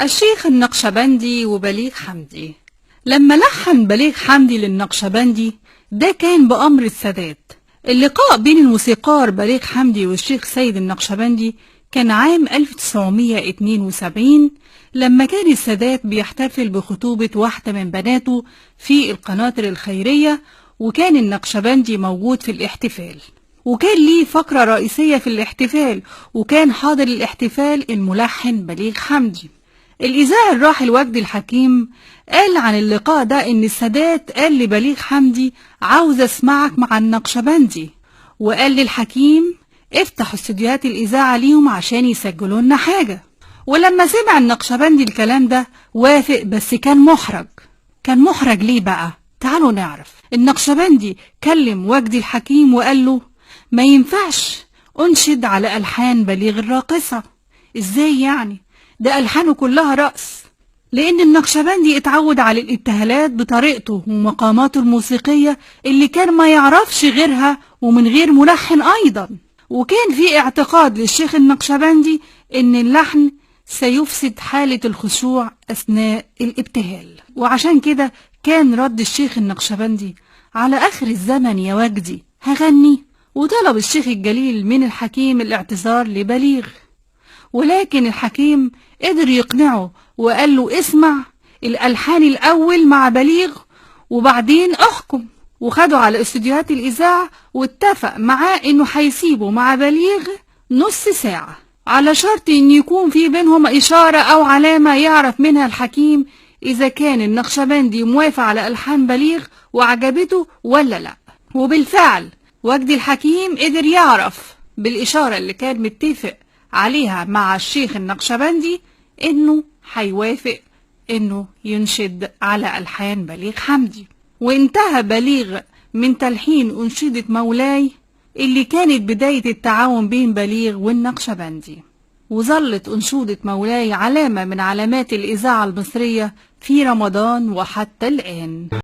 الشيخ النقشبندي وبليغ حمدي. لما لحن بليغ حمدي للنقشبندي ده كان بأمر السادات. اللقاء بين الموسيقار بليغ حمدي والشيخ سيد النقشبندي كان عام 1972 لما كان السادات بيحتفل بخطوبة واحدة من بناته في القناطر الخيرية، وكان النقشبندي موجود في الاحتفال، وكان ليه فقرة رئيسية في الاحتفال، وكان حاضر الاحتفال الملحن بليغ حمدي. الإذاعي الراحل وجدي الحكيم قال عن اللقاء ده إن السادات قال لبليغ حمدي عاوز أسمعك مع النقشبندي، وقال للحكيم افتح استوديوهات الإذاعة ليهم عشان يسجلوا لنا حاجة. ولما سمع النقشبندي الكلام ده وافق، بس كان محرج. كان محرج ليه بقى؟ تعالوا نعرف. النقشبندي كلم وجدي الحكيم وقال له ما ينفعش أنشد على ألحان بليغ الراقصة. إزاي يعني؟ ده ألحانه كلها رقص، لأن النقشبندي اتعود على الابتهالات بطريقته ومقاماته الموسيقية اللي كان ما يعرفش غيرها ومن غير ملحن أيضا. وكان في اعتقاد للشيخ النقشبندي إن اللحن سيفسد حالة الخشوع أثناء الابتهال، وعشان كده كان رد الشيخ النقشبندي على آخر الزمن يا وجدي هغني. وطلب الشيخ الجليل من الحكيم الاعتذار لبليغ، ولكن الحكيم قدر يقنعه وقال له اسمع الألحان الأول مع بليغ وبعدين احكم. وخدوا على استوديوهات الإذاعة واتفق معاه انه هيسيبه مع بليغ نص ساعة على شرط ان يكون في بينهم إشارة أو علامة يعرف منها الحكيم إذا كان النقشبندي موافق على ألحان بليغ وعجبته ولا لا. وبالفعل وجدي الحكيم قدر يعرف بالإشارة اللي كان متفق عليها مع الشيخ النقشبندي انه هيوافق انه ينشد على ألحان بليغ حمدي. وانتهى بليغ من تلحين أنشودة مولاي اللي كانت بداية التعاون بين بليغ والنقشبندي، وظلت أنشودة مولاي علامة من علامات الإذاعة المصرية في رمضان وحتى الآن.